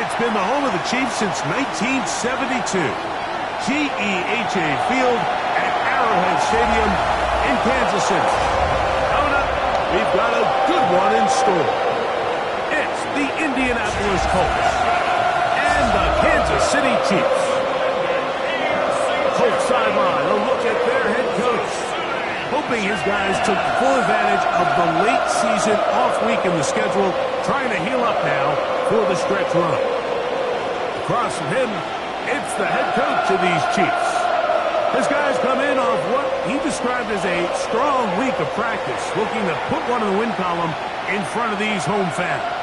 It's been the home of the Chiefs since 1972. GEHA Field at Arrowhead Stadium in Kansas City. Coming up, we've got a good one in store. It's the Indianapolis Colts and the Kansas City Chiefs. Colts sideline, a look at their head coach. Hoping his guys took full advantage of the late season off week in the schedule, trying to heal up now for the stretch run. Across from him, it's the head coach of these Chiefs. His guys come in off what he described as a strong week of practice, looking to put one in the win column in front of these home fans.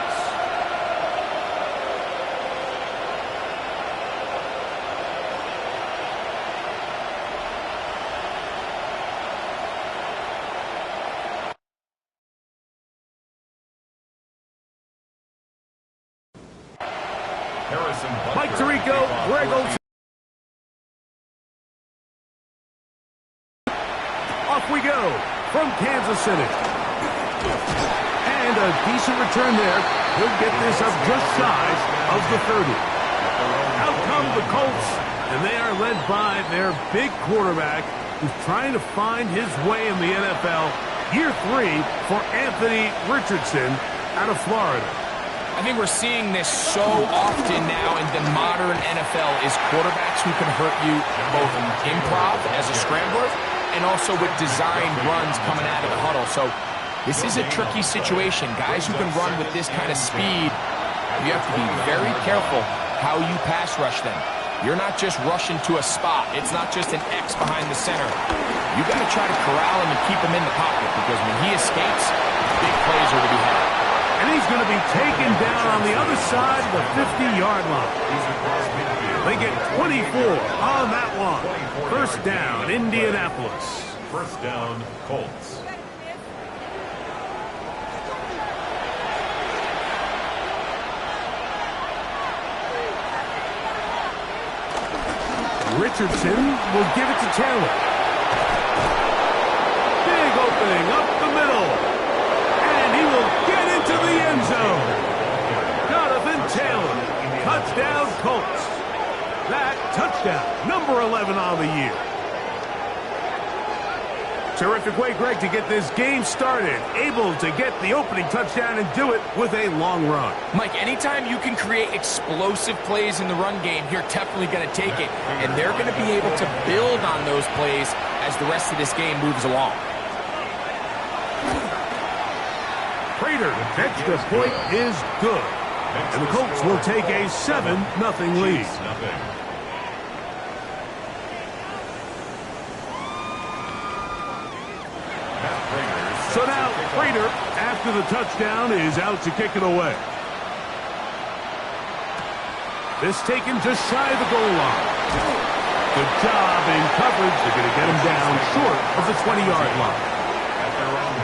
Mike Tirico, Greg Olsen. Off we go from Kansas City. And a decent return there. He'll get this up just shy of the 30. Out come the Colts, and they are led by their big quarterback who's trying to find his way in the NFL. Year 3 for Anthony Richardson out of Florida. I think we're seeing this so often now in the modern NFL is quarterbacks who can hurt you both in improv as a scrambler and also with designed runs coming out of the huddle. So this is a tricky situation. Guys who can run with this kind of speed, you have to be very careful how you pass rush them. You're not just rushing to a spot. It's not just an X behind the center. You got to try to corral him and keep him in the pocket because when he escapes, big plays are to be had. And he's going to be taken down on the other side of the 50-yard line. They get 24 on that one. First down, Indianapolis. First down, Colts. Richardson will give it to Taylor. Big opening up the middle. And he will get into the end zone. Jonathan Taylor. Touchdown, Colts. That touchdown, number 11 on the year. Terrific way, Greg, to get this game started. Able to get the opening touchdown and do it with a long run. Mike, anytime you can create explosive plays in the run game, you're definitely going to take it. And they're going to be able to build on those plays as the rest of this game moves along. Prater, extra point is good. And the Colts will take a 7-0 lead. So now, Prater, after the touchdown, is out to kick it away. This taken just shy of the goal line. Good job in coverage. They're going to get him down short of the 20-yard line.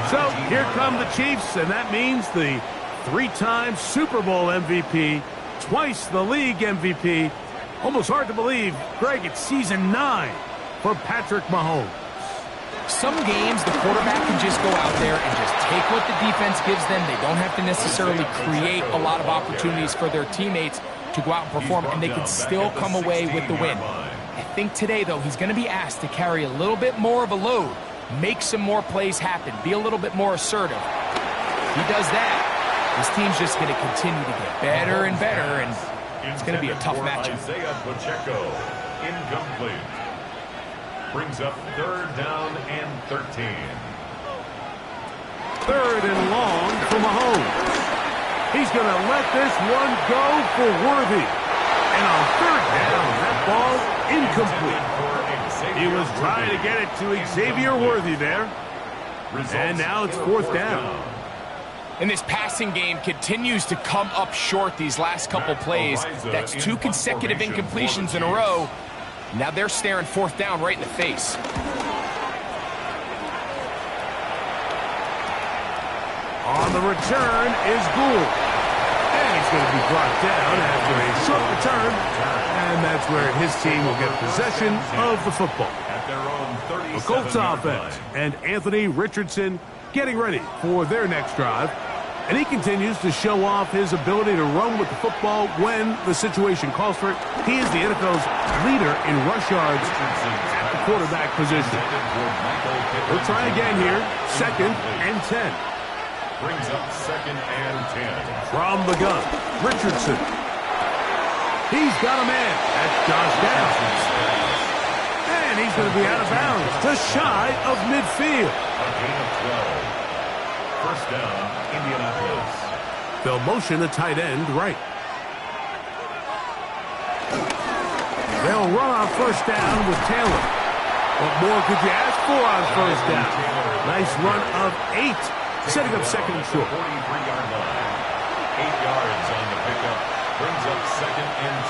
So here come the Chiefs, and that means the 3-time Super Bowl MVP, twice the league MVP. Almost hard to believe, Greg, it's season 9 for Patrick Mahomes. Some games, the quarterback can just go out there and just take what the defense gives them. They don't have to necessarily create a lot of opportunities for their teammates to go out and perform, and they can still come away with the win. I think today, though, he's going to be asked to carry a little bit more of a load, make some more plays happen, be a little bit more assertive. If he does that, this team's just going to continue to get better and better, and it's going to be a tough matchup. Isaiah Pacheco, incomplete. Brings up 3rd down and 13. 3rd and long for Mahomes. He's going to let this one go for Worthy. And on 3rd down, that ball incomplete. He was trying to get it to Xavier Worthy there. And now it's 4th down. And this passing game continues to come up short these last couple plays. That's 2 consecutive incompletions in a row. Now they're staring 4th down right in the face. On the return is Gould. And he's going to be brought down after a short return. And that's where his team will get possession of the football. The Colts offense and Anthony Richardson getting ready for their next drive. And he continues to show off his ability to run with the football when the situation calls for it. He is the NFL's leader in rush yards at the quarterback position. We'll try again here. 2nd and 10. Brings up 2nd and 10. From the gun, Richardson. He's got a man. That's Josh Downs. And he's going to be out of bounds, just shy of midfield. A gain of 12. First down, Indianapolis. They'll motion a tight end right. They'll run on first down with Taylor. What more could you ask for on first down? Nice run of 8, setting up 2nd and short. 43-yard line. 8 yards on the pickup. Brings up 2nd and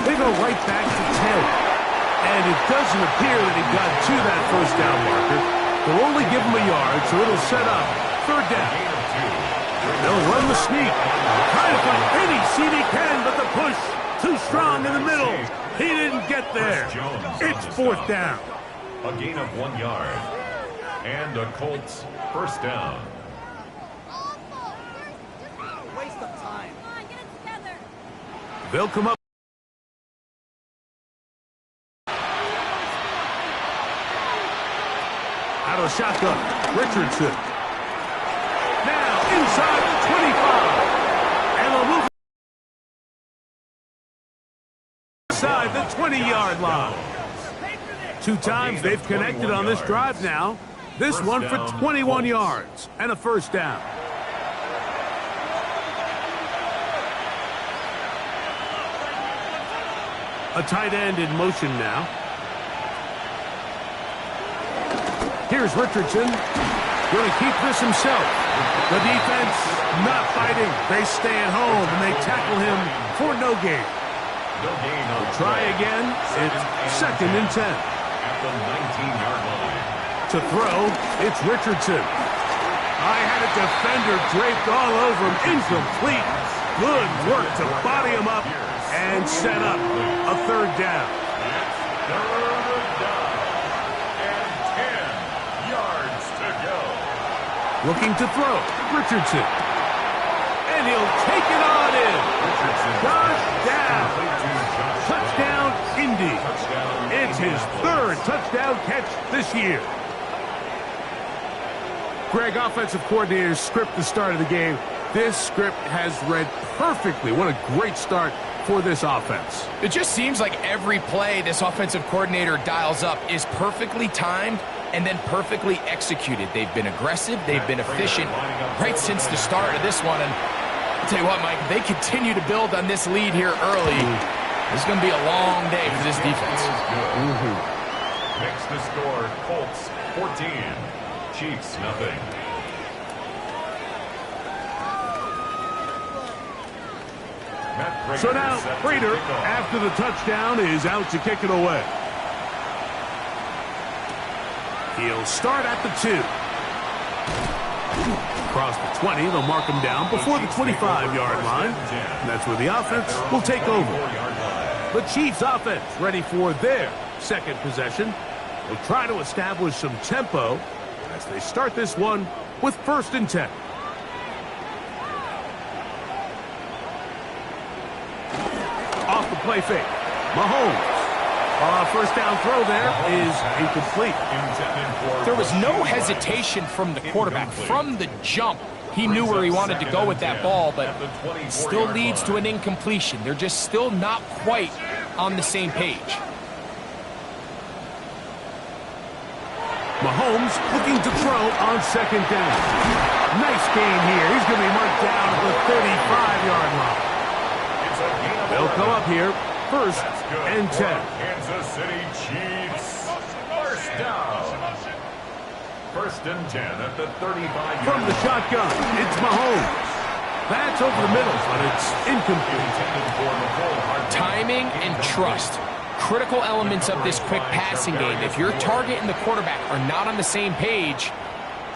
2. They go right back to Taylor. And it doesn't appear that he got to that first down marker. They'll only give him a yard, so it'll set up 3rd down. They'll run the sneak. Trying to find any seat he can, but the push too strong in the middle. He didn't get there. It's 4th down. A gain of 1 yard. And a Colts first down. Waste of time. Come on, get it together. They'll come up. Out of shotgun, Richardson. Now inside the 25. And they'll move inside the 20-yard line. 2 times they've connected on this drive now. This one for 21 yards and a first down. A tight end in motion now. Here's Richardson. Going to keep this himself. The defense not fighting. They stay at home and they tackle him for no gain. Try again. It's 2nd and 10. At the 19-yard line. To throw, it's Richardson. I had a defender draped all over him. Incomplete. Good work to body him up and set up a 3rd down. Looking to throw, Richardson. And he'll take it on in. Josh Downs. Touchdown, Indy. It's his 3rd touchdown catch this year. Greg, offensive coordinator's script the start of the game. This script has read perfectly. What a great start for this offense. It just seems like every play this offensive coordinator dials up is perfectly timed and then perfectly executed. They've been aggressive. They've been efficient right since the start of this one. And I'll tell you what, Mike, they continue to build on this lead here early. This is going to be a long day for this defense. Makes the score Colts 14, Chiefs nothing. So now Prater, after the touchdown, is out to kick it away. He'll start at the 2. Across the 20, they'll mark him down before the 25-yard line. And that's where the offense will take over. The Chiefs offense ready for their 2nd possession. They'll try to establish some tempo as they start this one with 1st and 10. Off the play fake. Mahomes. First down throw there is incomplete. There was no hesitation from the quarterback. From the jump, he knew where he wanted to go with that ball, but still leads to an incompletion. They're just still not quite on the same page. Mahomes looking to throw on 2nd down. Nice gain here. He's going to be marked down at the 35-yard line. They'll come up here, 1st and 10. Kansas City Chiefs. First down. 1st and 10 at the 35-yard line. From the shotgun, it's Mahomes. That's over the middle, but it's incomplete. Timing and trust. Critical elements of this quick passing game. If your target and the quarterback are not on the same page,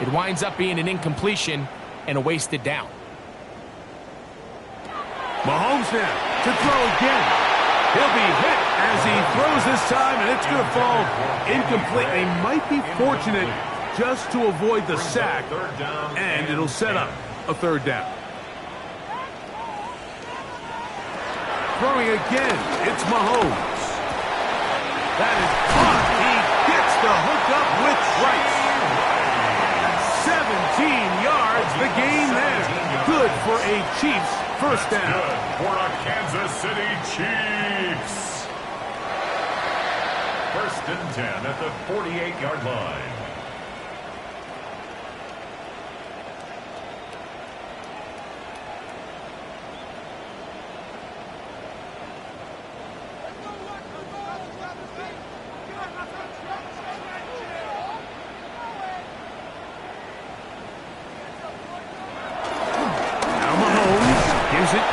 it winds up being an incompletion and a wasted down. Mahomes now to throw again. He'll be hit as he throws this time, and it's going to fall incomplete. They might be fortunate just to avoid the sack, and it'll set up a third down. Throwing again, it's Mahomes. That is caught. He gets the hook up with Rice. 17 yards, the gain there. Good for a Chiefs first down. Good for a Kansas City Chiefs. First and 10 at the 48-yard line.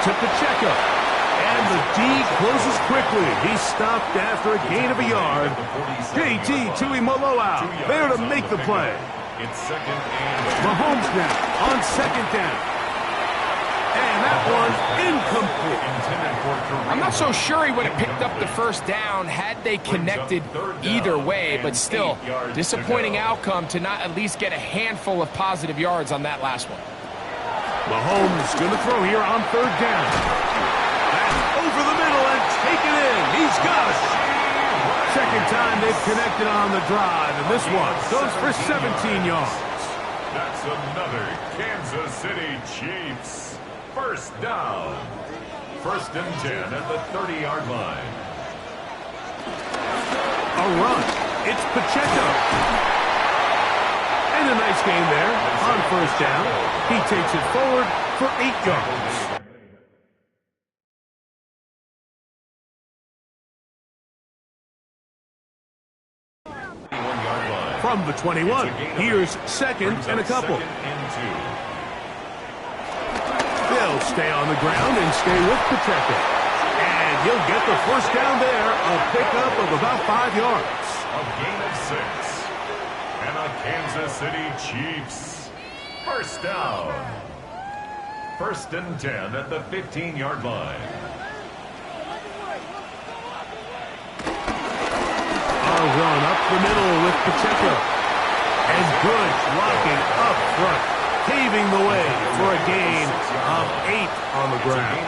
To Pacheco. And the D closes quickly. He's stopped after a gain of a yard. JT Tuimoloau there to make the play. It's second and Mahomes now on second down. And that one incomplete. I'm not so sure he would have picked up the first down had they connected either way, but still, disappointing outcome to not at least get a handful of positive yards on that last one. Mahomes going to throw here on third down. That's over the middle and take it in. He's got it. Second time they've connected on the drive, and this one goes for 17 yards. That's another Kansas City Chiefs first down. First and 10 at the 30-yard line. A run. It's Pacheco. And a nice game there on first down. He takes it forward for 8 yards. From the 21, here's second and a couple. They'll stay on the ground and stay with Pacheco. And he'll get the first down there, a pickup of about 5 yards. A gain of 6. And a Kansas City Chiefs first down. First and 10 at the 15-yard line. A run up the middle with Pacheco. And good blocking up front, paving the way for a gain of 8 on the ground.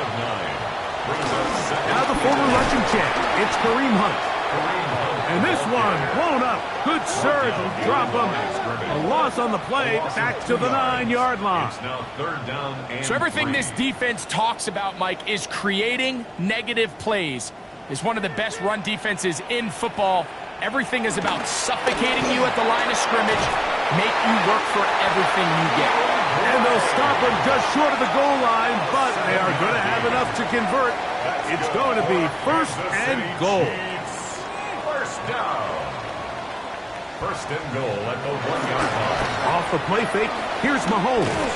Now the former rushing champ, it's Kareem Hunt. And this one blown up. Good surge will drop him. A loss on the play, back to the 9-yard line. It's now third down and So everything 3. this defense talks about, Mike, is creating negative plays. It's one of the best run defenses in football. Everything is about suffocating you at the line of scrimmage, make you work for everything you get. And they'll stop him just short of the goal line, but they are going to have enough to convert. It's going to be first and goal. First down. First and goal at the 1-yard line. Off the play fake, here's Mahomes.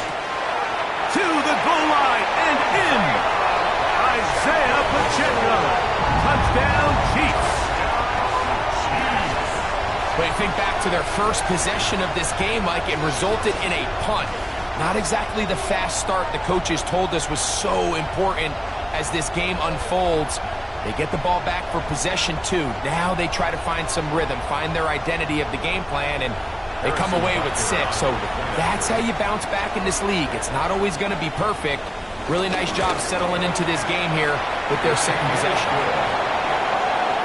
To the goal line and in. Isaiah Pacheco. Touchdown, Chiefs. When you think back to their first possession of this game, Mike, it resulted in a punt. Not exactly the fast start the coaches told us was so important as this game unfolds. They get the ball back for possession 2. Now they try to find some rhythm, find their identity of the game plan, and they come away with 6. So that's how you bounce back in this league. It's not always going to be perfect. Really nice job settling into this game here with their second possession.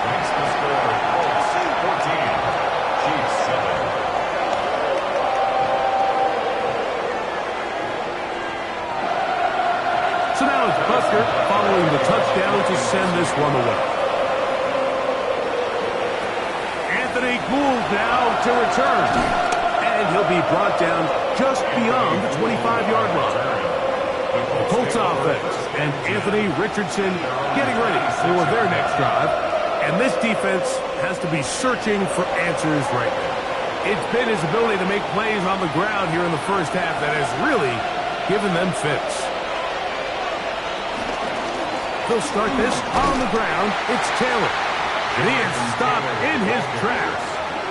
That's the score. Colts 14. Chiefs 7. So now it's Buster following the touchdown to send this one away. Anthony Gould now to return. And he'll be brought down just beyond the 25-yard line. The Colts offense and Anthony Richardson getting ready for their next drive. And this defense has to be searching for answers right now. It's been his ability to make plays on the ground here in the first half that has really given them fits. They'll start this on the ground. It's Taylor. And he is stopped in his tracks.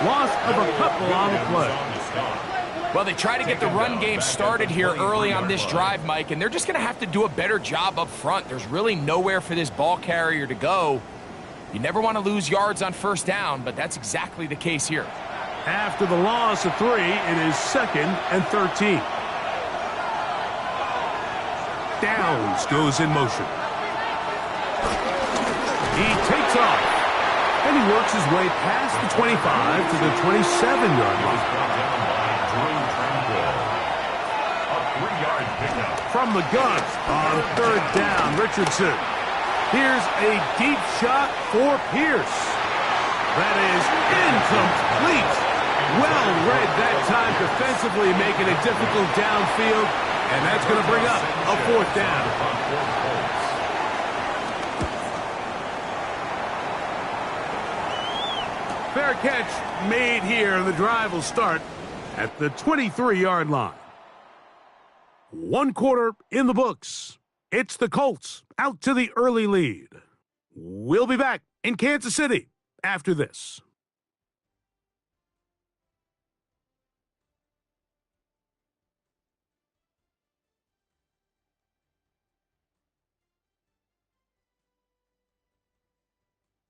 Loss of a couple on the play. Well, they try to get the run game started here early on this drive, Mike, and they're just going to have to do a better job up front. There's really nowhere for this ball carrier to go. You never want to lose yards on first down, but that's exactly the case here. After the loss of 3, it is 2nd and 13. Downs goes in motion. He takes off, and he works his way past the 25 to the 27-yard line. From the gun on 3rd down, Richardson. Here's a deep shot for Pierce. That is incomplete. Well read that time defensively, making it difficult downfield, and that's going to bring up a 4th down. Fair catch made here, and the drive will start at the 23-yard line. 1 quarter in the books. It's the Colts out to the early lead. We'll be back in Kansas City after this.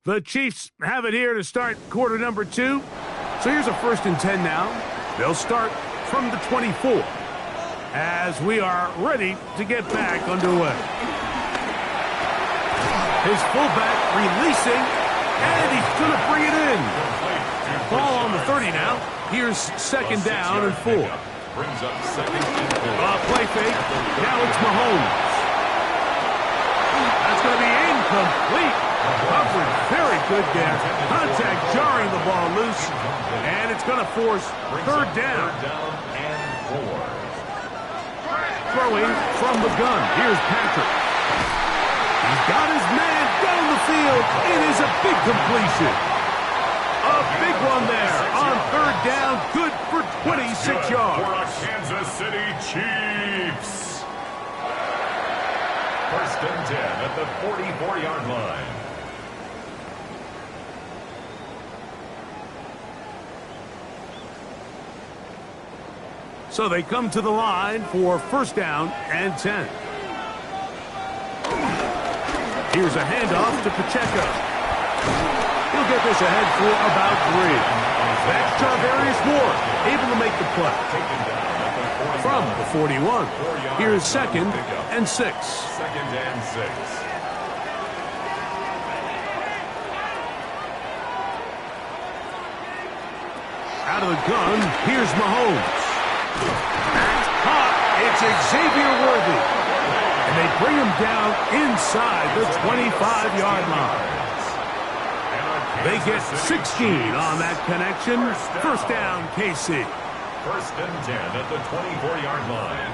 The Chiefs have it here to start quarter number 2. So here's a 1st and 10 now. They'll start from the 24 as we are ready to get back underway. His fullback releasing, and he's going to bring it in. Ball on the 30 now. Here's 2nd down and 4. Brings up 2nd and 4. Play fake. Now it's Mahomes. That's going to be incomplete. Coverage very good there. Contact jarring the ball loose, and it's going to force 3rd down. And 4. Throwing from the gun. Here's Patrick. He's got his man down the field. It is a big completion. A big one there on 3rd down. Good for 26 yards. For the Kansas City Chiefs. 1st and 10 at the 44-yard line. So they come to the line for 1st down and 10. Here's a handoff to Pacheco. He'll get this ahead for about 3. That's Charvarius Ward, able to make the play. From the 41, here's 2nd and 6. 2nd and 6. Out of the gun, here's Mahomes. That's caught. It's Xavier Worthy. And they bring him down inside the 25-yard line. They get 16 on that connection. 1st down, KC. 1st and 10 at the 24-yard line.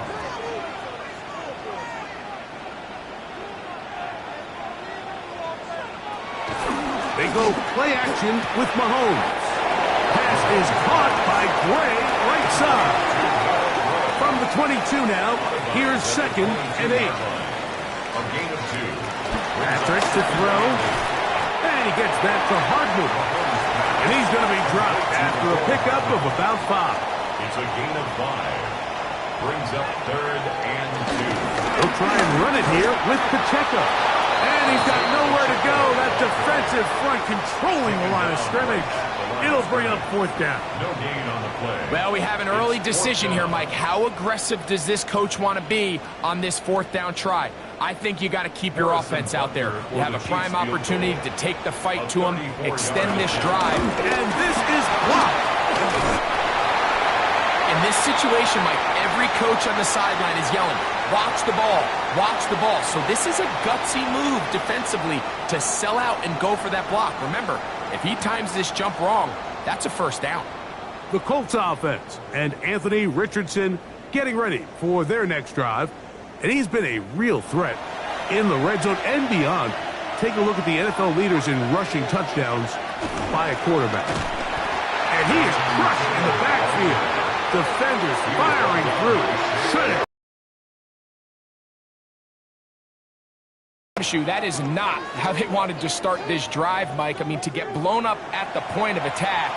They go play action with Mahomes. Pass is caught by Gray, right side. From the 22 now, here's 2nd and 8. A gain of 2. Patrick to throw. And he gets that to Hardman. And he's going to be dropped after a pickup of about 5. It's a gain of 5. Brings up 3rd and 2. He'll try and run it here with Pacheco. And he's got nowhere to go. That defensive front controlling the line of scrimmage. It'll bring up 4th down. No gain on the play. Well, we have an early decision here, Mike. How aggressive does this coach want to be on this 4th down try? I think you got to keep your offense out there. You have a prime opportunity to take the fight to him, extend this drive. And this is blocked. In this situation, Mike, every coach on the sideline is yelling, watch the ball, watch the ball. So this is a gutsy move defensively to sell out and go for that block. Remember, if he times this jump wrong, that's a 1st down. The Colts offense and Anthony Richardson getting ready for their next drive. And he's been a real threat in the red zone and beyond. Take a look at the NFL leaders in rushing touchdowns by a quarterback. And he is crushed in the backfield. Defenders firing through. Should That is not how they wanted to start this drive, Mike. I mean, to get blown up at the point of attack,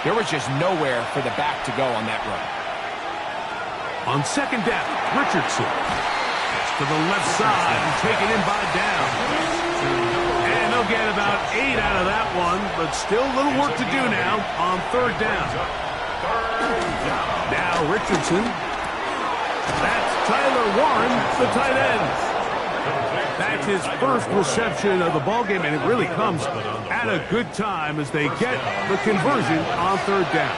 there was just nowhere for the back to go on that run. On 2nd down, Richardson gets to the left side and taken in by Downs. And They'll get about 8 out of that one, but still a little work to do now on third down. Now Richardson. That's Tyler Warren, the tight end. That's his first reception of the ballgame, and it really comes at a good time as they get the conversion on third down.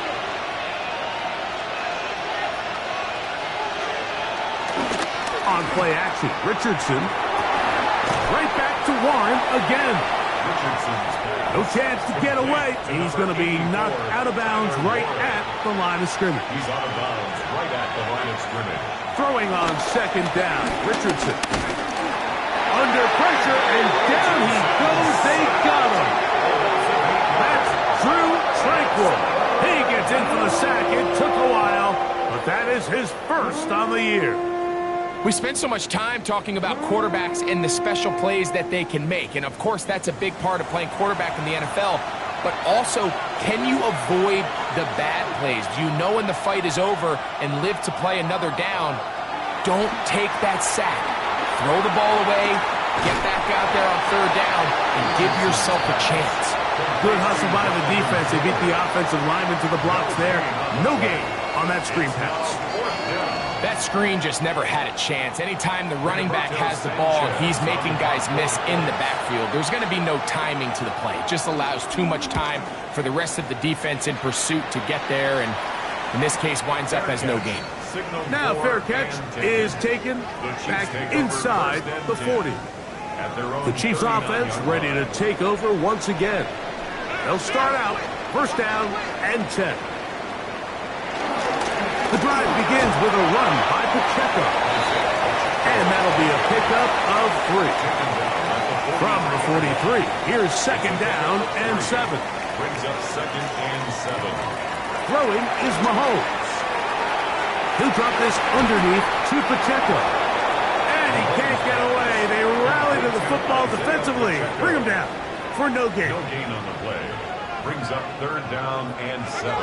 On play action, Richardson. Right back to Warren again. No chance to get away. He's going to be knocked out of bounds right at the line of scrimmage. He's out of bounds right at the line of scrimmage. Throwing on second down, Richardson. Under pressure, and down he goes. They got him. That's Drew Tranquill. He gets in for the sack. It took a while, but that is his first on the year. We spend so much time talking about quarterbacks and the special plays that they can make. And, of course, that's a big part of playing quarterback in the NFL. But also, can you avoid the bad plays? Do you know when the fight is over and live to play another down? Don't take that sack. Throw the ball away, get back out there on third down, and give yourself a chance. Good hustle by the defense. They beat the offensive lineman to the blocks there. No gain on that screen pass. That screen just never had a chance. Anytime the running back has the ball and he's making guys miss in the backfield, there's going to be no timing to the play. It just allows too much time for the rest of the defense in pursuit to get there, and in this case winds up as no gain. Now fair catch is taken back inside the 40. The Chiefs offense ready to take over once again. They'll start out first down and 10. The drive begins with a run by Pacheco. And that'll be a pickup of 3. From the 43, here's second down and 7. Brings up second and 7. Throwing is Mahomes. He'll drop this underneath to Pacheco. And he can't get away. They rally to the football defensively. Bring him down for no gain. No gain on the play. Brings up third down and 7.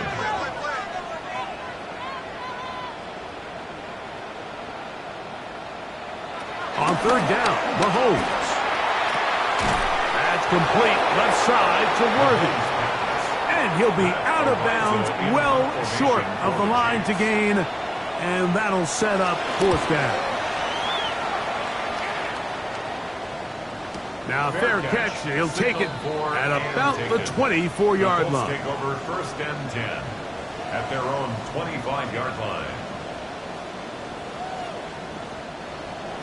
On third down, Mahomes. That's complete left side to Worthy. And he'll be out of bounds, well short of the line to gain. And that'll set up fourth down. Now fair catch. He'll take it at about the 24-yard line. Take over first and 10 at their own 25-yard line.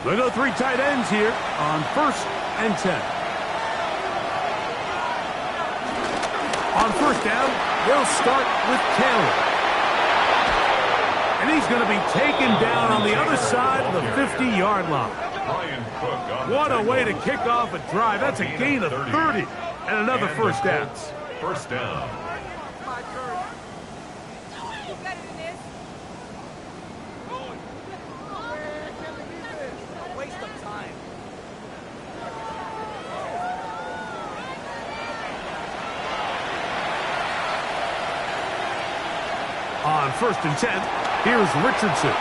We'll go 3 tight ends here on first and 10. On first down, they'll start with Taylor. And he's going to be taken down on the other side of the 50-yard line. What a way to kick off a drive. That's a gain of 30 and another first down. First down. On first and 10, here's Richardson.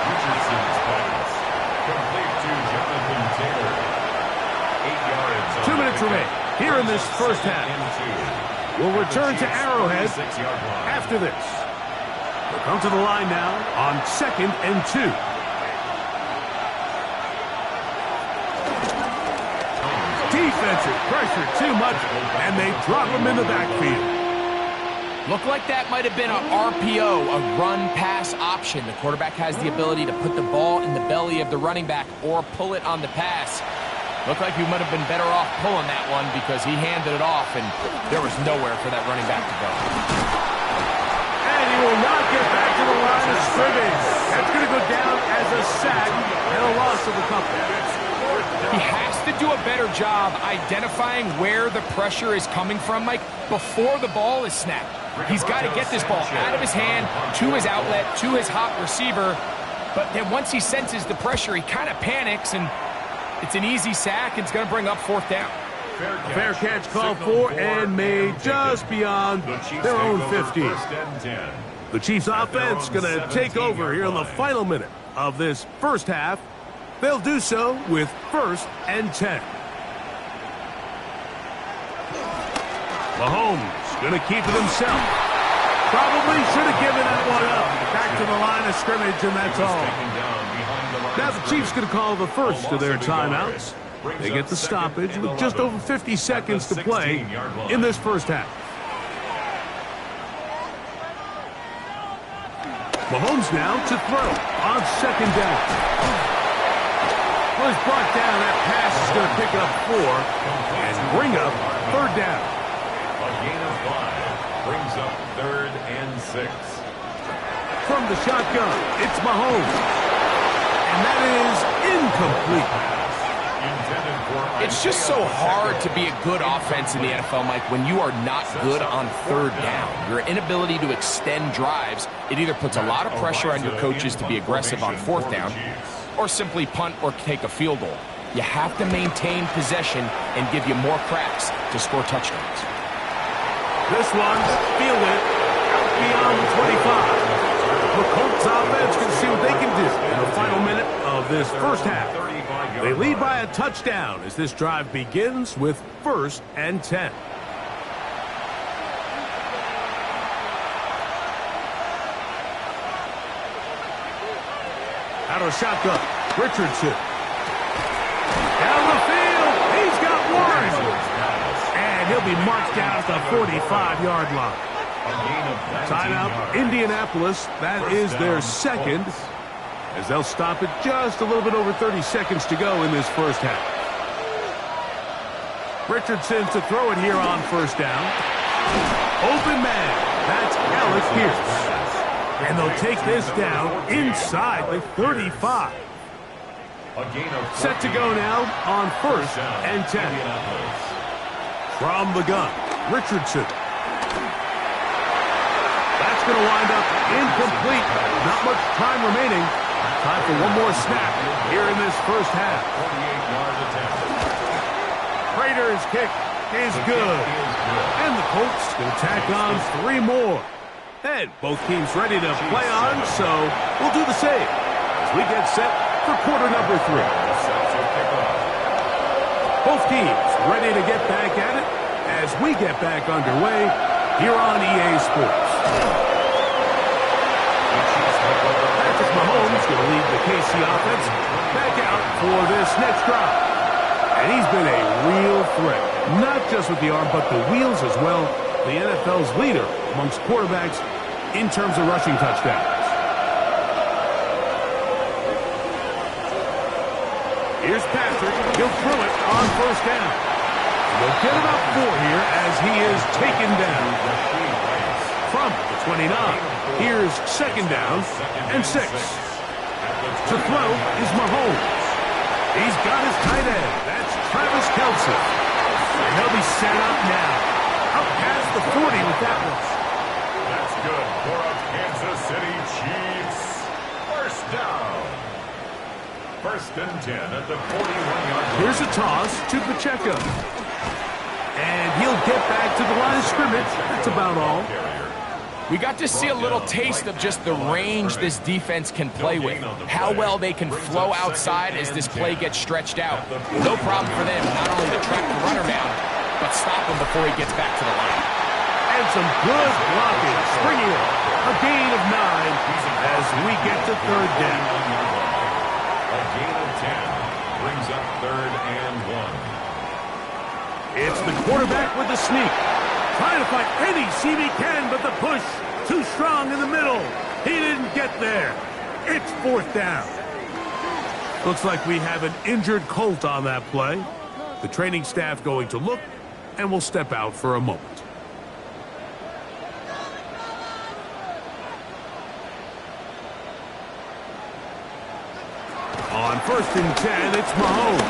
Richardson's pass. Complete to Jonathan Taylor. 8 yards. 2 minutes remain here in this first half. We'll return to Arrowhead after this. We'll come to the line now on second and 2. Defensive pressure too much, and they drop him in the backfield. Looked like that might have been an RPO, a run-pass option. The quarterback has the ability to put the ball in the belly of the running back or pull it on the pass. Looked like he might have been better off pulling that one because he handed it off, and there was nowhere for that running back to go. And he will not get back to the line of scrimmage. That's going to go down as a sack and a loss of a couple. He has to do a better job identifying where the pressure is coming from, Mike, before the ball is snapped. He's got to get this ball out of his hand, to his outlet, to his hot receiver. But then once he senses the pressure, he kind of panics, and it's an easy sack. It's going to bring up fourth down. Fair catch called for and made just beyond their own 50. The Chiefs offense going to take over here in the final minute of this first half. They'll do so with 1st and 10. Mahomes going to keep it himself. Probably should have given that one up. Back to the line of scrimmage, and that's all. Now the Chiefs going to call the first of their timeouts. They get the stoppage with just over 50 seconds to play in this first half. Mahomes now to throw on 2nd down. Was brought down. That pass is going to pick up 4 and bring up 3rd down. A gain of 5 brings up 3rd and 6. From the shotgun, it's Mahomes. And that is incomplete. It's just so hard to be a good offense in the NFL, Mike, when you are not good on 3rd down. Your inability to extend drives, it either puts a lot of pressure on your coaches to be aggressive on 4th down or simply punt or take a field goal. You have to maintain possession and give you more cracks to score touchdowns. This one, fielded out beyond the 25. The Colts offense can see what they can do in the final minute of this first half. They lead by a touchdown as this drive begins with 1st and 10. Out of the shotgun, Richardson. Down the field, he's got one. And he'll be marked down at the 45-yard line. Timeout, Indianapolis. That is their 2nd, as they'll stop it just a little bit over 30 seconds to go in this first half. Richardson to throw it here on 1st down. Open man. That's Alec Pierce. And they'll take this down inside the 35. Set to go now on 1st and 10. From the gun, Richardson. That's going to wind up incomplete. Not much time remaining. Time for one more snap here in this first half. 48-yard attempt. Raiders' kick is good. And the Colts going to tack on 3 more. And both teams ready to play on, so we'll do the same as we get set for quarter number 3. Both teams ready to get back at it as we get back underway here on EA Sports. Patrick Mahomes going to lead the KC offense back out for this next drive. And he's been a real threat, not just with the arm, but the wheels as well. The NFL's leader amongst quarterbacks in terms of rushing touchdowns. Here's Patrick. He'll throw it on 1st down. They'll get about 4 here as he is taken down. From the 29, here's 2nd down and 6. To throw is Mahomes. He's got his tight end. That's Travis Kelce. And he'll be set up now. Up past the 40 with that one. That's good for a Kansas City Chiefs. 1st down. 1st and 10 at the 41-yard line. Here's a toss to Pacheco. And he'll get back to the line of scrimmage. That's about all. We got to see a little taste of just the range this defense can play with. How well they can flow outside as this play gets stretched out. No problem for them not only to track the runner down, but stop him before he gets back to the line. And some good blocking. Springing it. A gain of 9 as we get to 3rd down. A gain of 10 brings up 3rd and 1. It's the quarterback with the sneak. Trying to find any seam he can, but the push too strong in the middle. He didn't get there. It's 4th down. Looks like we have an injured Colt on that play. The training staff going to look, and we'll step out for a moment. On 1st and 10, it's Mahomes.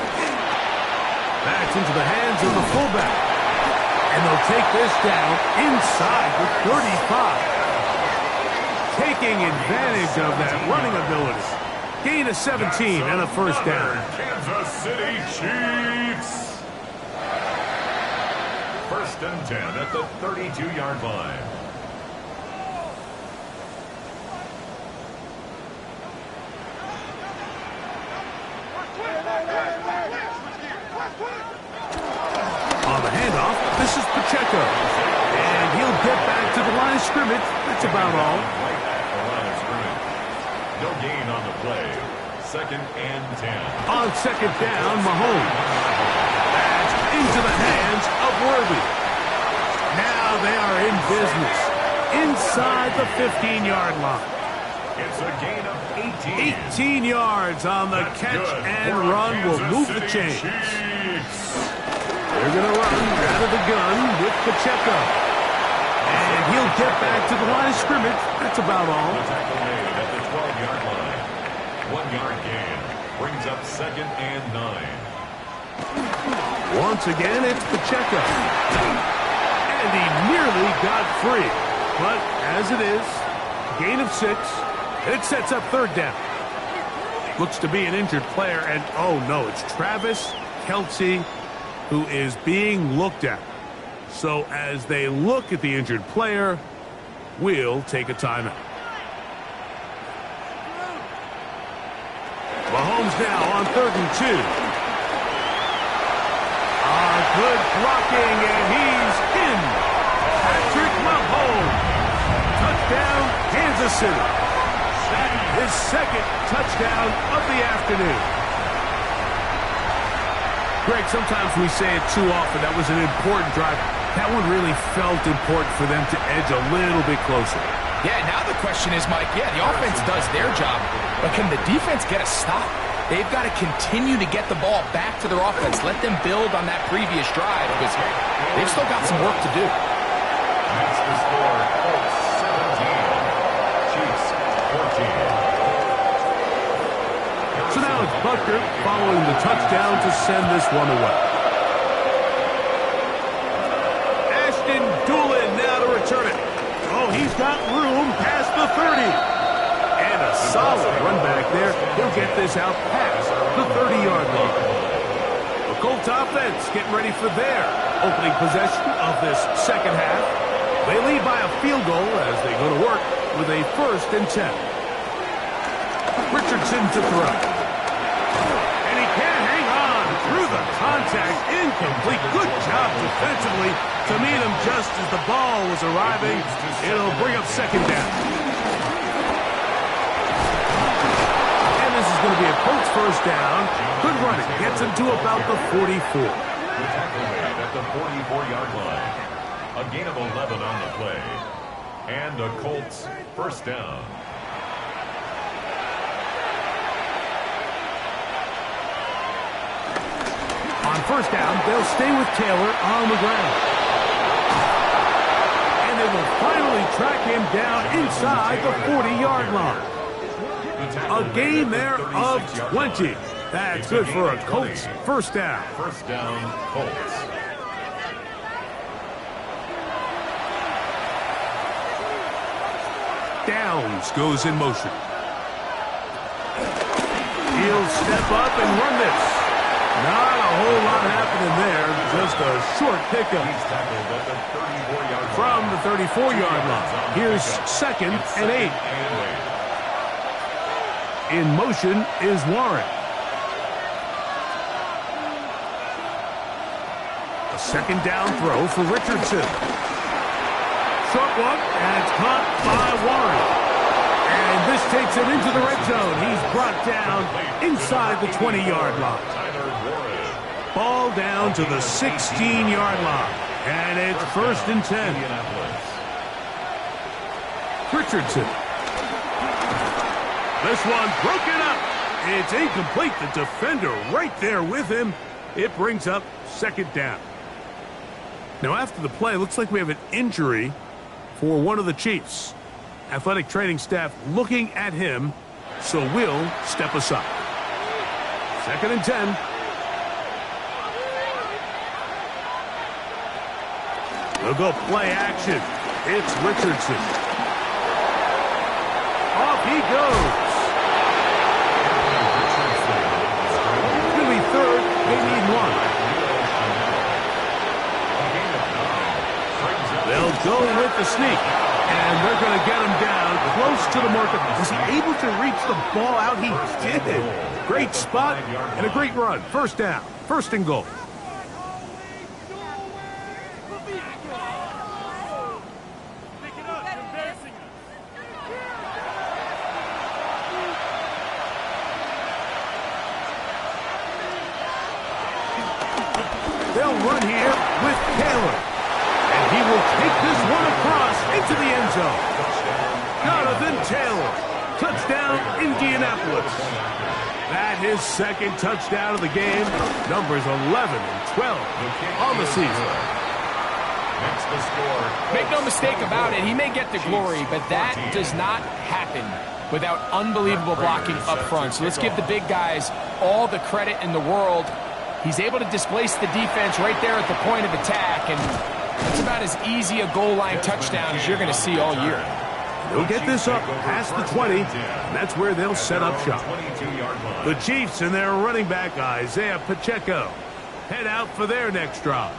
That's into the hands of the fullback. And they'll take this down inside the 35. Taking advantage of that running ability. Gain of 17 and a 1st down. Kansas City Chiefs. 1st and 10 at the 32-yard line. On the handoff, this is Pacheco. And he'll get back to the line of scrimmage. That's about all. Right at the line of scrimmage. No gain on the play. 2nd and 10. On 2nd down, Mahomes. That's into the hands of Worthy. Now they are in business. Inside the 15-yard line. It's a gain of 18. 18 yards on the catch and run will move the chains. They're going to run out of the gun with Pacheco. And he'll get back to the line of scrimmage. That's about all. The tackle made at the 12-yard line. 1-yard gain. Brings up 2nd and 9. Once again, it's Pacheco. And he nearly got free. But as it is, gain of 6. And it sets up 3rd down. Looks to be an injured player. And, oh, no, it's Travis Kelce who is being looked at. So as they look at the injured player, we'll take a timeout. Mahomes now on 3rd and 2. Good blocking, and he's in. Patrick Mahomes. Touchdown, Kansas City. His 2nd touchdown of the afternoon. Greg, sometimes we say it too often. That was an important drive. That one really felt important for them to edge a little bit closer. Yeah, now the question is, Mike, the offense does their job, but can the defense get a stop? They've got to continue to get the ball back to their offense. Let them build on that previous drive because they've still got some work to do. That's the score. Colts 17. Chiefs 14. So now it's Butker following the touchdown to send this one away. Ashton Dulin now to return it. Oh, he's got room past the 30. And a solid run back there. He'll get this out past the 30-yard line. The Colts offense getting ready for their opening possession of this 2nd half. They lead by a field goal as they go to work with a 1st and 10. Richardson to throw. And he can't hang on through the contact. Incomplete. Good job defensively to meet him just as the ball was arriving. It'll bring up 2nd down. Going to be a Colts 1st down. Good running. Gets him to about the 44. The tackle made at the 44-yard line. A gain of 11 on the play. And a Colts 1st down. On 1st down, they'll stay with Taylor on the ground. And they will finally track him down inside the 40-yard line. A gain there of 20. That's good for a Colts 1st down. 1st down, Colts. Downs goes in motion. He'll step up and run this. Not a whole lot happening there. Just a short pickup. He's tackled at the 34-yard line. From the 34-yard line. Here's 2nd and 8. In motion is Warren. A 2nd down throw for Richardson. Short one, and it's caught by Warren. And this takes him into the red zone. He's brought down inside the 20-yard line. Ball down to the 16-yard line. And it's 1st and 10. Richardson. This one broken up. It's incomplete. The defender right there with him. It brings up 2nd down. Now after the play, looks like we have an injury for one of the Chiefs. Athletic training staff looking at him, so we'll step aside. 2nd and 10. We'll go play action. It's Richardson. Off he goes. They need 1. They'll go with the sneak, and they're going to get him down close to the marker. Was he able to reach the ball out? He did. Great spot and a great run. 1st down. 1st and goal. They'll run here with Taylor. And he will take this one across into the end zone. Jonathan Taylor. Touchdown, Indianapolis. That his second touchdown of the game. Numbers 11 and 12 on the season. Make no mistake about it, he may get the glory, but that does not happen without unbelievable blocking up front. So let's give the big guys all the credit in the world. He's able to displace the defense right there at the point of attack, and that's about as easy a goal line touchdown as you're going to see all year. They'll get this up past the 20, and that's where they'll set up shop. The Chiefs and their running back, Isaiah Pacheco, head out for their next drive.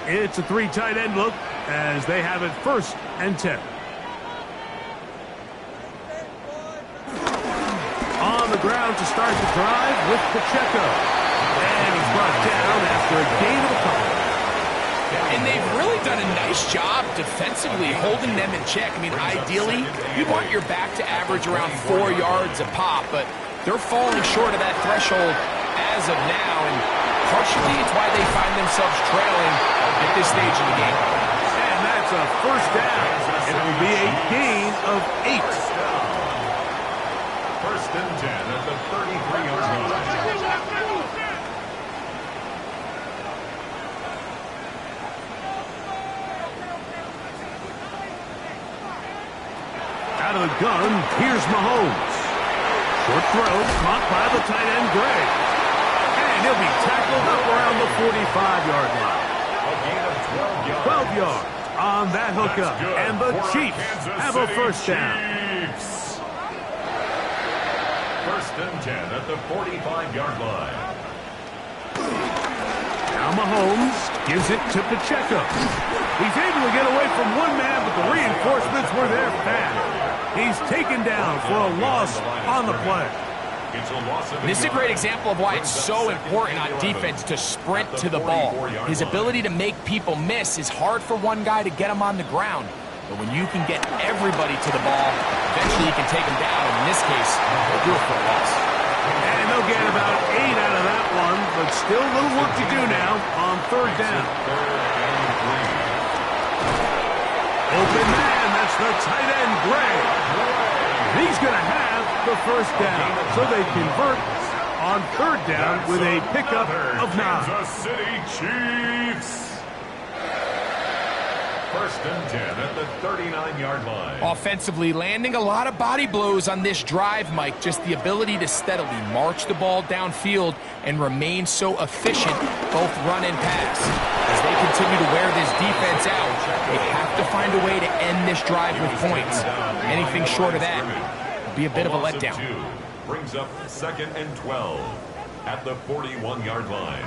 It's a 3 tight end look as they have it 1st and 10. On the ground to start the drive with Pacheco. And he's brought down after a gain of a couple. And they've really done a nice job defensively holding them in check. I mean, ideally, you want your back to average around 4 yards a pop, but they're falling short of that threshold as of now, and partially it's why they find themselves trailing at this stage of the game. And that's a 1st down. It will be a gain of 8. 1st and 10 at the 33-yard line. Out of the gun, here's Mahomes. Short throw, caught by the tight end, Gray. And he'll be tackled up around the 45-yard line. A gain of 12 yards. 12 yards on that hookup. And the Chiefs have a 1st down. 1st and 10 at the 45-yard line. Now Mahomes gives it to Pacheco. He's able to get away from one man, but the reinforcements were there fast. He's taken down for a loss on the play. This is a great example of why it's so important on defense to sprint to the ball. His ability to make people miss is hard for one guy to get him on the ground. But when you can get everybody to the ball, eventually you can take him down. In this case, they'll do it for a loss. And they'll get about 8 out of that one, but still a little work to do now on 3rd down. Open man, that's the tight end, Gray. He's going to have the 1st down, so they convert on 3rd down with a pickup of 9. Kansas City Chiefs. 1st and 10 at the 39-yard line. Offensively, landing a lot of body blows on this drive, Mike. Just the ability to steadily march the ball downfield and remain so efficient, both run and pass. As they continue to wear this defense out, they have to find a way to end this drive with points. Anything short of that would be a bit of a letdown. Brings up 2nd and 12 at the 41-yard line.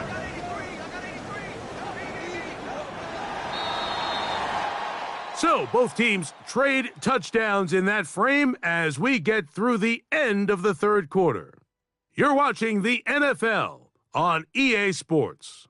So both teams trade touchdowns in that frame as we get through the end of the 3rd quarter. You're watching the NFL on EA Sports.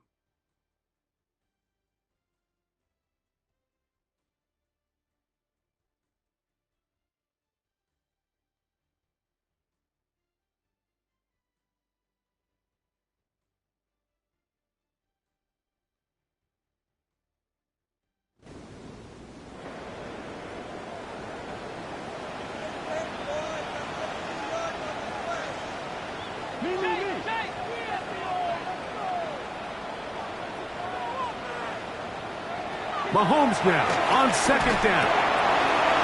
Mahomes now on 2nd down.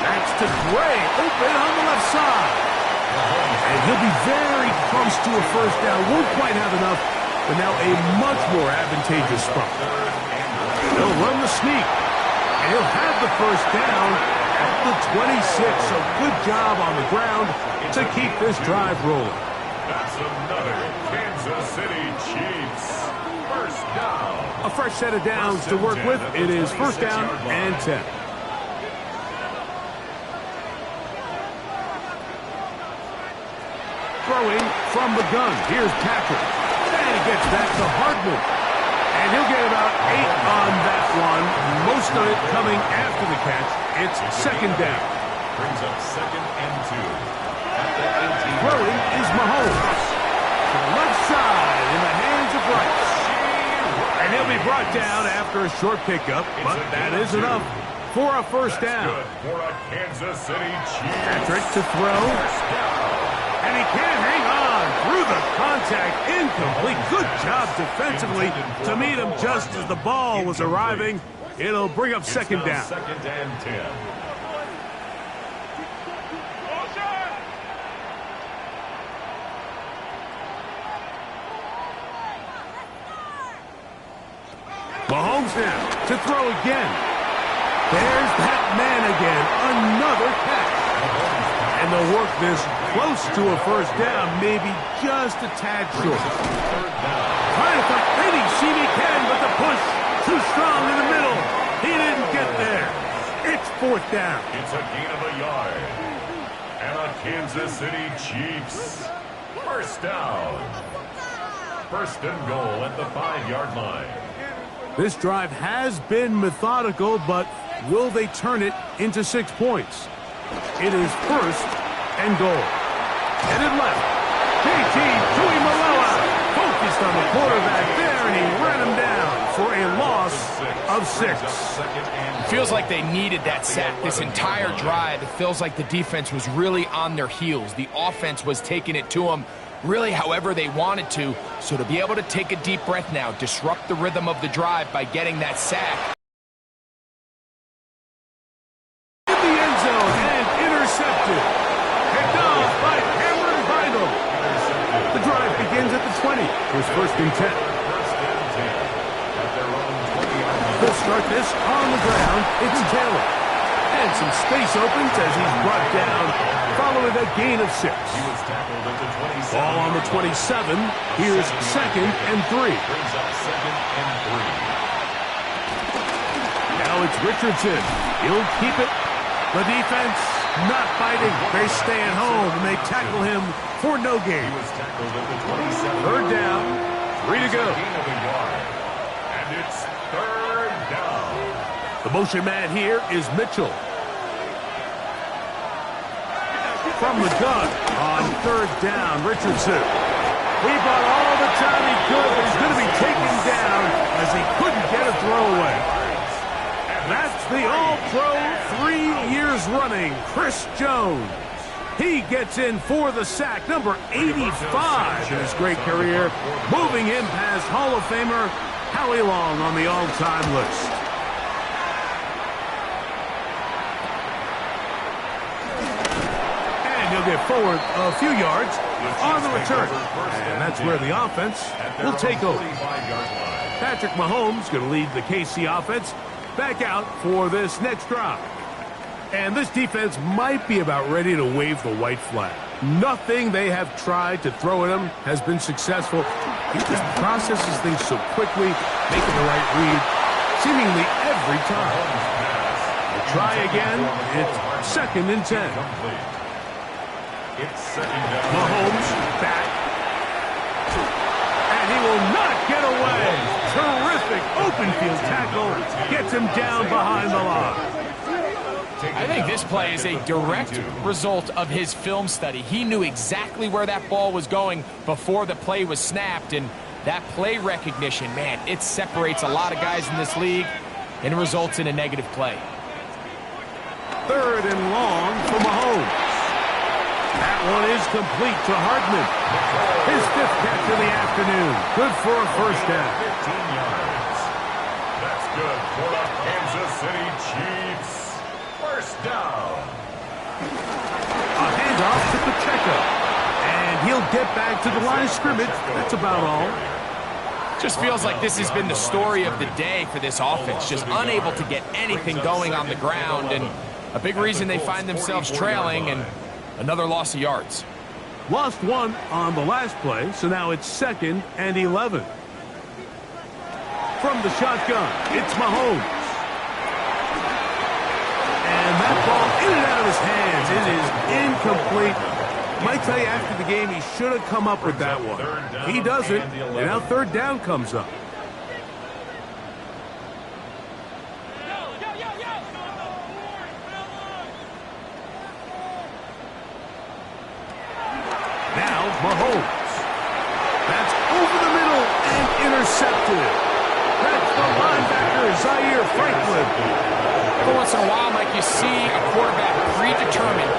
That's to Gray, open on the left side. And he'll be very close to a 1st down. Won't quite have enough, but now a much more advantageous spot. They'll run the sneak, and he'll have the 1st down at the 26. So good job on the ground to keep this drive rolling. That's another Kansas City Chiefs 1st down. A fresh set of downs to work with. It is 1st down and 10. Throwing from the gun. Here's Patrick. And he gets back to Hardman. And he'll get about 8 on that one. Most of it coming after the catch. It's 2nd down. Brings up 2nd and 2 at the 18. Throwing is Mahomes. To the left side in the hands of Rice. And he'll be brought brought down after a short pickup, but that is enough for a first down. Good for a Kansas City Chiefs. Patrick to throw. And he can't hang on through the contact. Incomplete. Good job defensively to meet him just as the ball was arriving. It'll bring up second down. Second and 10. Mahomes now to throw again. There's that man again. Another catch. And they'll work this close to a first down, maybe just a tad short. Trying to find any seam he can, but the push too strong in the middle. He didn't get there. It's fourth down. It's a gain of a yard. And a Kansas City Chiefs first down. First and goal at the 5-yard line. This drive has been methodical, but will they turn it into 6 points? It is first and goal. Headed left. JT Tuimoloau focused on the quarterback there, and he ran him down for a loss of 6. It feels like they needed that sack this entire drive. It feels like the defense was really on their heels. The offense was taking it to them really however they wanted to. So to be able to take a deep breath now, disrupt the rhythm of the drive by getting that sack. In the end zone and intercepted. Picked off by Cameron Vital. The drive begins at the 20. Here's first and 10. They'll start this on the ground. It's Taylor. And some space opens as he's brought down following a gain of 6. Ball on the 27. Here's second and 3. Now it's Richardson. He'll keep it. The defense not fighting. They stay at home and they tackle him for no gain. Third down. 3 to go. And it's third down. The motion man here is Mitchell. From the gun on third down, Richardson. He brought all the time he could, but he's going to be taken down as he couldn't get a throwaway. That's the All-Pro 3 years running, Chris Jones. He gets in for the sack, number 85 in his great career, moving him past Hall of Famer Howie Long on the all-time list. He'll get forward a few yards on the return. And that's where the offense will take over. Patrick Mahomes going to lead the KC offense back out for this next drive. And this defense might be about ready to wave the white flag. Nothing they have tried to throw at him has been successful. He just processes things so quickly, making the right read seemingly every time. We'll try again. It's second and 10. It's second down. Mahomes back. And he will not get away. Terrific open field tackle. Gets him down behind the line. I think this play is a direct result of his film study. He knew exactly where that ball was going before the play was snapped. And that play recognition, man, it separates a lot of guys in this league and results in a negative play. Third and long for Mahomes. That one is complete to Hardman. His 5th catch of the afternoon. Good for a first down. 15 yards. That's good for the Kansas City Chiefs. First down. A handoff to Pacheco. And he'll get back to the line of scrimmage. That's about all. Just feels like this has been the story of the day for this offense. Just unable to get anything going on the ground. And a big reason they find themselves trailing and another loss of yards. Lost one on the last play, so now it's second and 11. From the shotgun, it's Mahomes. And that ball in and out of his hands. It is incomplete. Might tell you after the game he should have come up with that one. He doesn't, and now third down comes up. Now Mahomes. That's over the middle and intercepted. That's the linebacker, Zaire Franklin. Every once in a while, Mike, you see a quarterback predetermined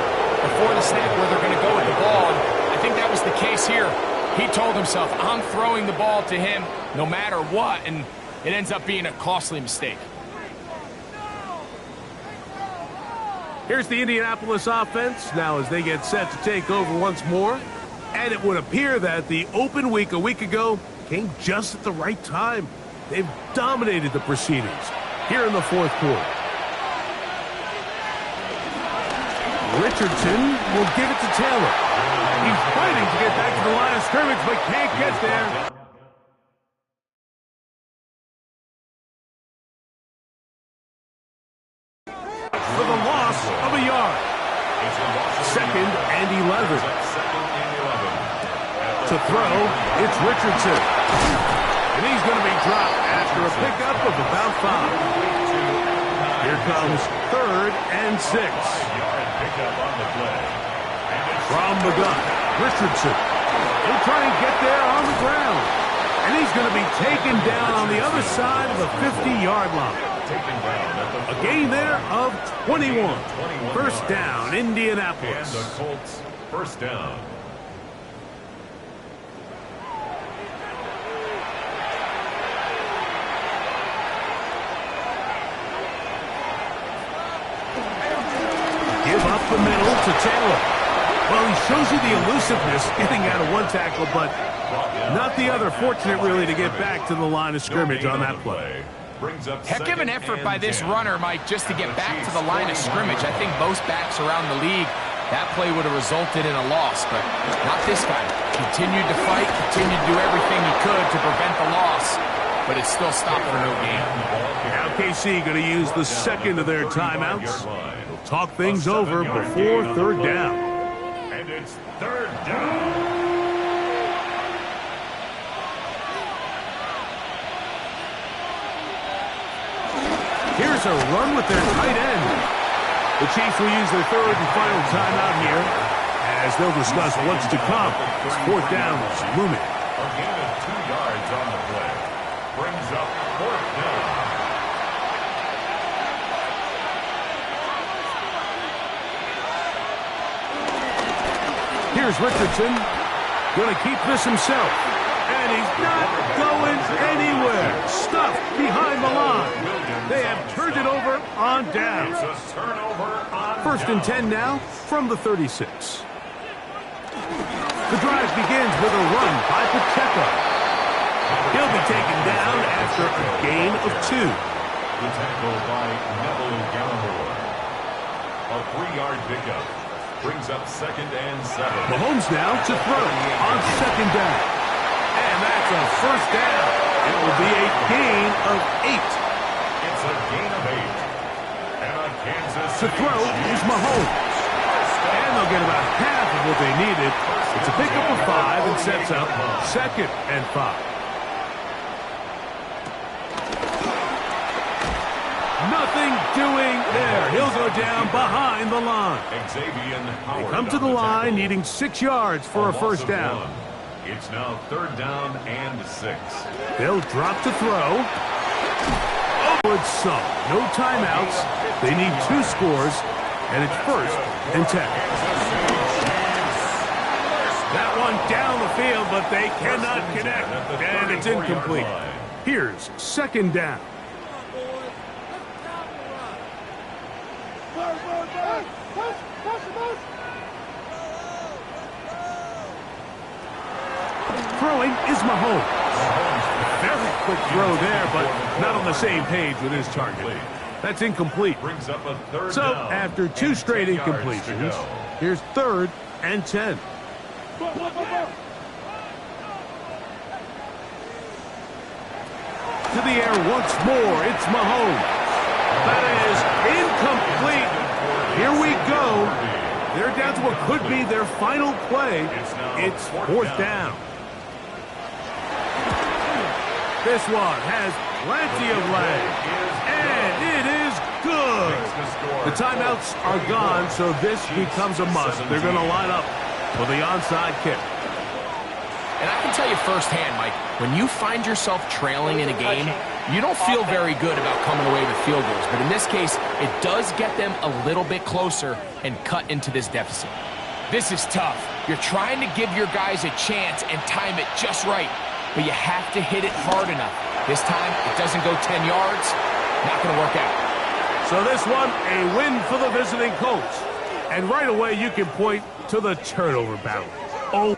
before the snap where they're going to go with the ball. And I think that was the case here. He told himself, I'm throwing the ball to him no matter what, and it ends up being a costly mistake. Here's the Indianapolis offense now as they get set to take over once more. And it would appear that the open week a week ago came just at the right time. They've dominated the proceedings here in the fourth quarter. Richardson will give it to Taylor. He's fighting to get back to the line of scrimmage, but can't get there. For the loss of a yard. Second and 11. To throw, it's Richardson. And he's going to be dropped after a pickup of about 5. Here comes third and 6. From the gun, Richardson. He'll try and get there on the ground. And he's going to be taken down on the other side of the 50-yard line. A gain there of 21. First down, Indianapolis. And the Colts, first down. Give up the middle to Taylor. Well, he shows you the elusiveness getting out of one tackle, but not the other. Fortunate, really, to get back to the line of scrimmage on that play. Heck of an effort by this runner, Mike, just to get back to the line of scrimmage. I think most backs around the league, that play would have resulted in a loss, but not this guy. Continued to fight, continued to do everything he could to prevent the loss, but it still stopped for no gain. Now KC going to use the second of their timeouts. They'll talk things over before third down. And it's third down. Here's a run with their tight end. The Chiefs will use their third and final timeout here as they'll discuss what's to come. This fourth down is looming. A gain of 2 yards on the play. Brings up fourth down. Here's Richardson. Going to keep this himself. And he's not going anywhere. Stuffed behind the line. They have turned it over on down. It's a turnover on First and 10 now from the 36. The drive begins with a run by Pacheco. He'll be taken down after a gain of 2. The tackle by Neville Gallimore. A 3-yard pickup. Brings up second and 7. Mahomes now to throw on second down. And that's a first down. It will be a gain of 8. It's a gain of 8. And a Kansas To City throw is Mahomes. And they'll get about half of what they needed. It's a pickup of 5 and sets up second and 5. Nothing doing there. He'll go down behind the line. Xavier Howard. They come to the line needing 6 yards for a first down. It's now third down and 6. They'll drop to throw. Good sum. No timeouts. They need 2 scores, and it's first and 10. That one down the field, but they cannot connect, and it's incomplete. Here's second down. Throwing is Mahomes. Very quick throw there, but not on the same page with his target. That's incomplete. Brings up a third So down after 2 straight 10 yards to incompletions, go. here's third and 10. To the air once more, it's Mahomes. That is incomplete. Here we go. They're down to what could be their final play. It's fourth down. This one has plenty of leg. And it is good. The timeouts are gone, so this becomes a must. They're going to line up for the onside kick. And I can tell you firsthand, Mike, when you find yourself trailing in a game, You don't feel very good about coming away with field goals, but in this case, it does get them a little bit closer and cut into this deficit. This is tough. You're trying to give your guys a chance and time it just right, but you have to hit it hard enough. This time, it doesn't go 10 yards. Not going to work out. So this one, a win for the visiting Colts. And right away, you can point to the turnover battle. Oh.